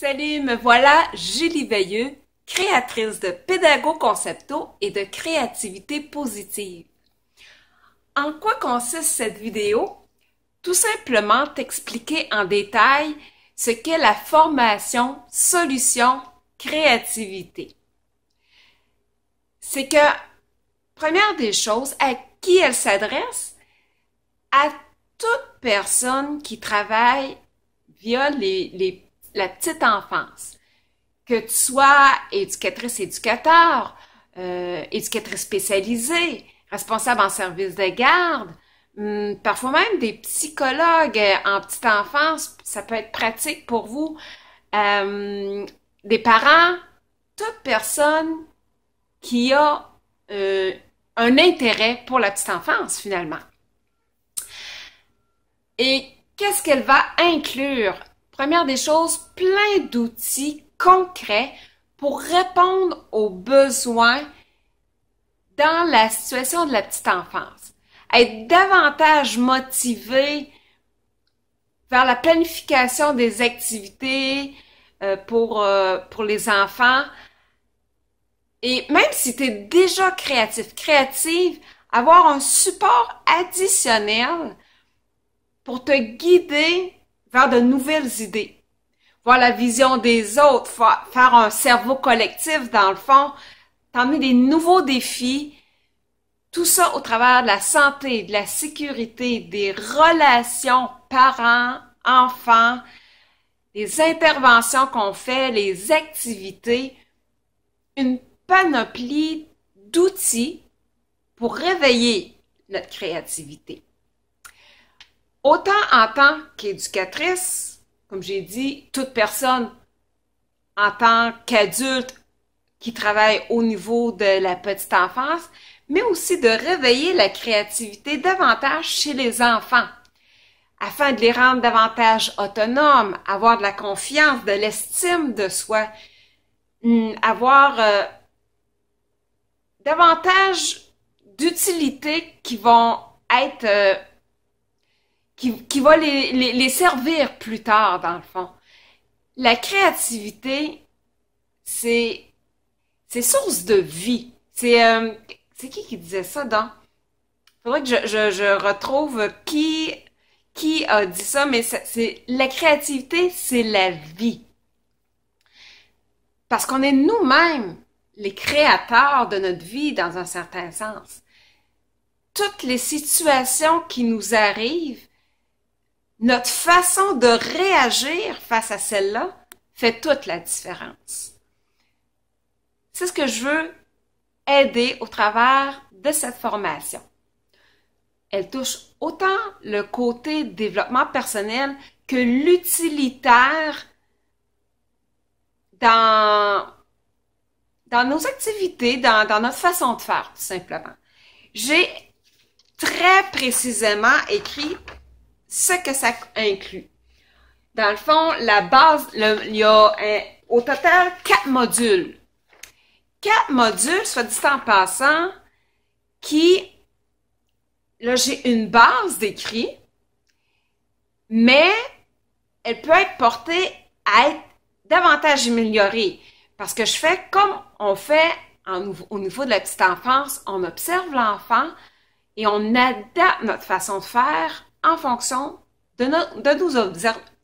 Salut, me voilà, Julie Veilleux, créatrice de Pédago Concepto et de créativité positive. En quoi consiste cette vidéo? Tout simplement t'expliquer en détail ce qu'est la formation solution créativité. C'est que, première des choses, à qui elle s'adresse? À toute personne qui travaille via la petite enfance. Que tu sois éducatrice-éducateur, éducatrice spécialisée, responsable en service de garde, parfois même des psychologues en petite enfance, ça peut être pratique pour vous, des parents, toute personne qui a un intérêt pour la petite enfance finalement. Et qu'est-ce qu'elle va inclure? Première des choses, plein d'outils concrets pour répondre aux besoins dans la situation de la petite enfance. Être davantage motivé vers la planification des activités pour les enfants. Et même si tu es déjà créative, avoir un support additionnel pour te guider vers de nouvelles idées, voir la vision des autres, faire un cerveau collectif dans le fond, t'emmener des nouveaux défis, tout ça au travers de la santé, de la sécurité, des relations parents-enfants, les interventions qu'on fait, les activités, une panoplie d'outils pour réveiller notre créativité. Autant en tant qu'éducatrice, comme j'ai dit, toute personne en tant qu'adulte qui travaille au niveau de la petite enfance, mais aussi de réveiller la créativité davantage chez les enfants, afin de les rendre davantage autonomes, avoir de la confiance, de l'estime de soi, avoir davantage d'utilités qui vont être qui va les servir plus tard, dans le fond. La créativité, c'est source de vie. C'est qui disait ça, donc? Faudrait que je retrouve qui a dit ça, mais la créativité, c'est la vie. Parce qu'on est nous-mêmes les créateurs de notre vie, dans un certain sens. Toutes les situations qui nous arrivent, notre façon de réagir face à celle-là fait toute la différence. C'est ce que je veux aider au travers de cette formation. Elle touche autant le côté développement personnel que l'utilitaire dans nos activités, dans notre façon de faire, tout simplement. J'ai très précisément écrit ce que ça inclut. Dans le fond, la base, il y a au total 4 modules. 4 modules, soit dit en passant, là j'ai une base d'écrit, mais elle peut être portée à être davantage améliorée. Parce que je fais comme on fait au niveau de la petite enfance, on observe l'enfant et on adapte notre façon de faire en fonction de nos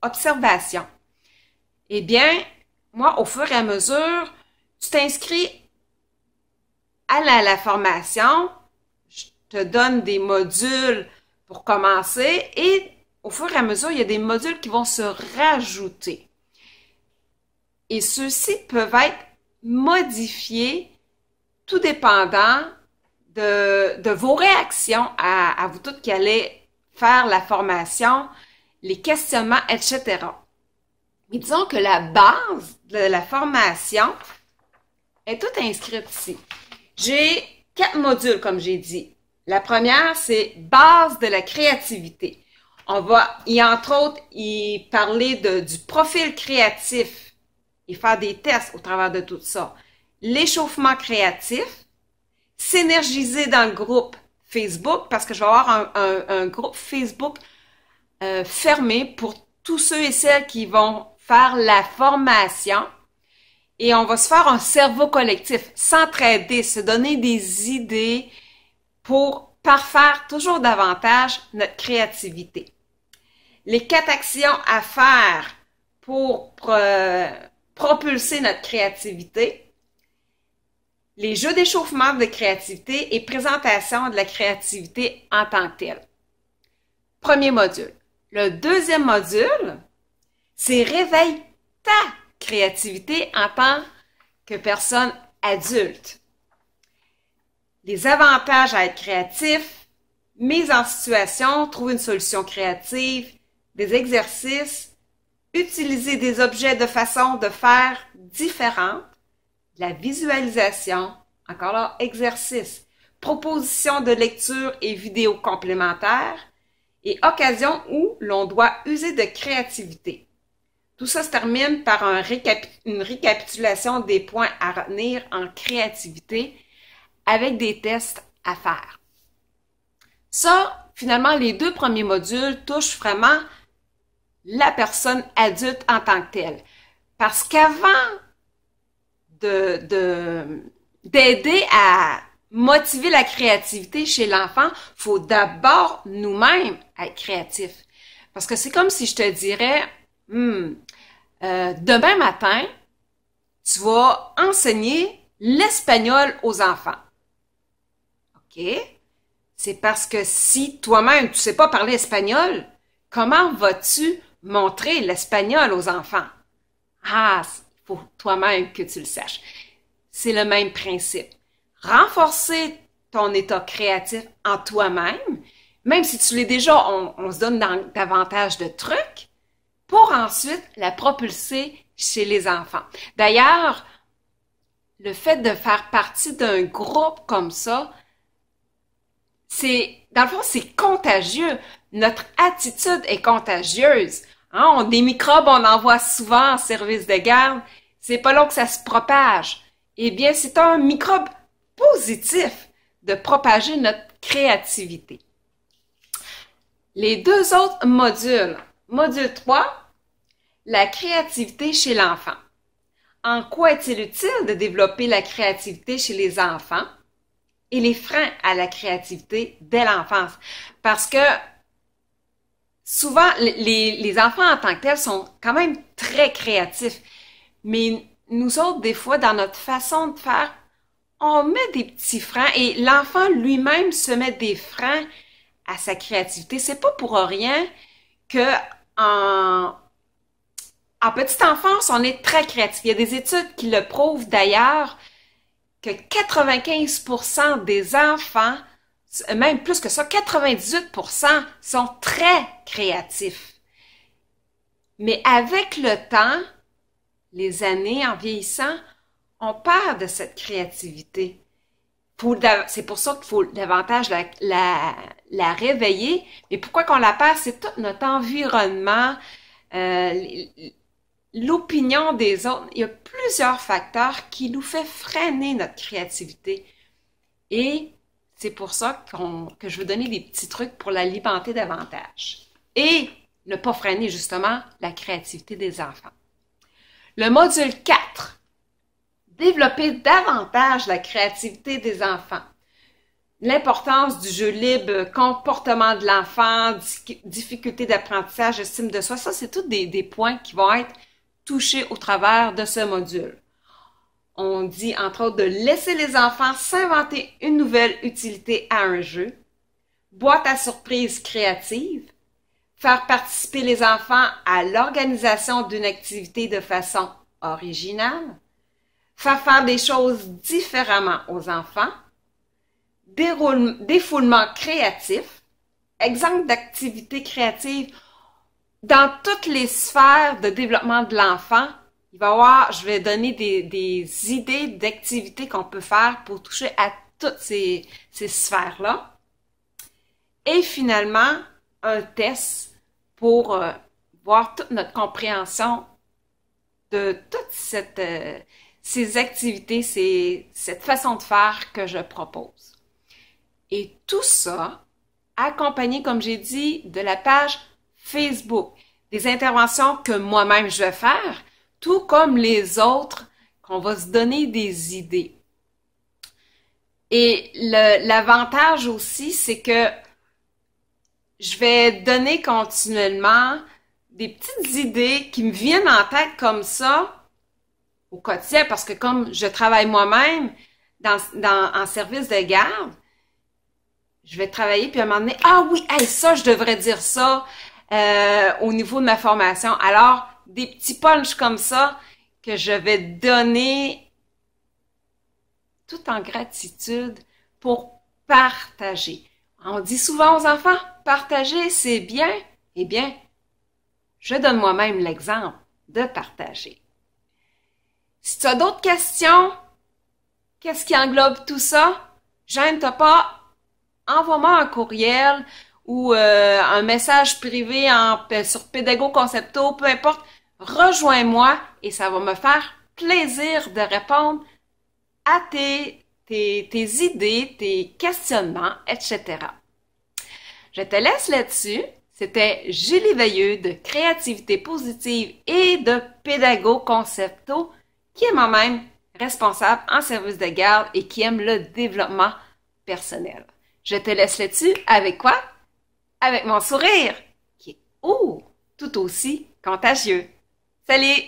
observations. Eh bien, moi, au fur et à mesure, tu t'inscris à la formation, je te donne des modules pour commencer et au fur et à mesure, il y a des modules qui vont se rajouter. Et ceux-ci peuvent être modifiés tout dépendant de vos réactions à vous toutes qui allez faire la formation, les questionnements, etc. Mais disons que la base de la formation est toute inscrite ici. J'ai 4 modules, comme j'ai dit. La première, c'est base de la créativité. On va, entre autres, y parler du profil créatif et faire des tests au travers de tout ça. L'échauffement créatif, s'énergiser dans le groupe Facebook, parce que je vais avoir un groupe Facebook fermé pour tous ceux et celles qui vont faire la formation et on va se faire un cerveau collectif, s'entraider, se donner des idées pour parfaire toujours davantage notre créativité. Les 4 actions à faire pour propulser notre créativité, les jeux d'échauffement de créativité et présentation de la créativité en tant que telle. Premier module. Le deuxième module, c'est réveille ta créativité en tant que personne adulte. Les avantages à être créatif, mise en situation, trouver une solution créative, des exercices, utiliser des objets de façon de faire différente, la visualisation, encore là, exercice, proposition de lecture et vidéos complémentaires et occasion où l'on doit user de créativité. Tout ça se termine par une récapitulation des points à retenir en créativité avec des tests à faire. Ça, finalement, les 2 premiers modules touchent vraiment la personne adulte en tant que telle. Parce qu'avant d'aider à motiver la créativité chez l'enfant, il faut d'abord nous-mêmes être créatifs. Parce que c'est comme si je te dirais, demain matin, tu vas enseigner l'espagnol aux enfants. OK? C'est parce que si toi-même, tu ne sais pas parler espagnol, comment vas-tu montrer l'espagnol aux enfants? Ah, il faut toi-même que tu le saches. C'est le même principe. Renforcer ton état créatif en toi-même, même si tu l'es déjà, on se donne davantage de trucs pour ensuite la propulser chez les enfants. D'ailleurs, le fait de faire partie d'un groupe comme ça, dans le fond, c'est contagieux. Notre attitude est contagieuse. Hein? Des microbes, on en voit souvent en service de garde. C'est pas long que ça se propage. Eh bien, c'est un microbe positif de propager notre créativité. Les 2 autres modules. Module 3, la créativité chez l'enfant. En quoi est-il utile de développer la créativité chez les enfants et les freins à la créativité dès l'enfance? Parce que souvent, les enfants en tant que tels sont quand même très créatifs. Mais nous autres, des fois, dans notre façon de faire, on met des petits freins et l'enfant lui-même se met des freins à sa créativité. C'est pas pour rien que en petite enfance, on est très créatif. Il y a des études qui le prouvent d'ailleurs que 95% des enfants, même plus que ça, 98% sont très créatifs. Mais avec le temps, les années en vieillissant, on perd de cette créativité. C'est pour ça qu'il faut davantage la réveiller. Mais pourquoi qu'on la perd? C'est tout notre environnement, l'opinion des autres. Il y a plusieurs facteurs qui nous font freiner notre créativité. Et c'est pour ça que je veux donner des petits trucs pour l'alimenter davantage. Et ne pas freiner justement la créativité des enfants. Le module 4. Développer davantage la créativité des enfants. L'importance du jeu libre, comportement de l'enfant, difficulté d'apprentissage, estime de soi, ça c'est tous des points qui vont être touchés au travers de ce module. On dit entre autres de laisser les enfants s'inventer une nouvelle utilité à un jeu, boîte à surprise créative, faire participer les enfants à l'organisation d'une activité de façon originale, faire des choses différemment aux enfants, défoulement créatif, exemple d'activité créative dans toutes les sphères de développement de l'enfant. Il va y avoir, je vais donner des idées d'activités qu'on peut faire pour toucher à toutes ces sphères-là. Et finalement, un test pour voir toute notre compréhension de toutes ces activités, cette façon de faire que je propose. Et tout ça accompagné, comme j'ai dit, de la page Facebook, des interventions que moi-même je vais faire, tout comme les autres, qu'on va se donner des idées. Et l'avantage aussi, c'est que je vais donner continuellement des petites idées qui me viennent en tête comme ça au quotidien, parce que comme je travaille moi-même en service de garde, je vais travailler puis à un moment donné, ah oui, hey, ça, je devrais dire ça au niveau de ma formation. Alors, des petits punchs comme ça que je vais donner tout en gratitude pour partager. On dit souvent aux enfants, partager, c'est bien. Eh bien, je donne moi-même l'exemple de partager. Si tu as d'autres questions, qu'est-ce qui englobe tout ça? Gêne-toi pas, envoie-moi un courriel ou un message privé sur Pédago Concepto, peu importe. Rejoins-moi et ça va me faire plaisir de répondre à tes idées, tes questionnements, etc. Je te laisse là-dessus. C'était Julie Veilleux de Créativité Positive et de Pédago Concepto, qui est moi-même responsable en service de garde et qui aime le développement personnel. Je te laisse là-dessus avec quoi? Avec mon sourire, qui est tout aussi contagieux. Salut!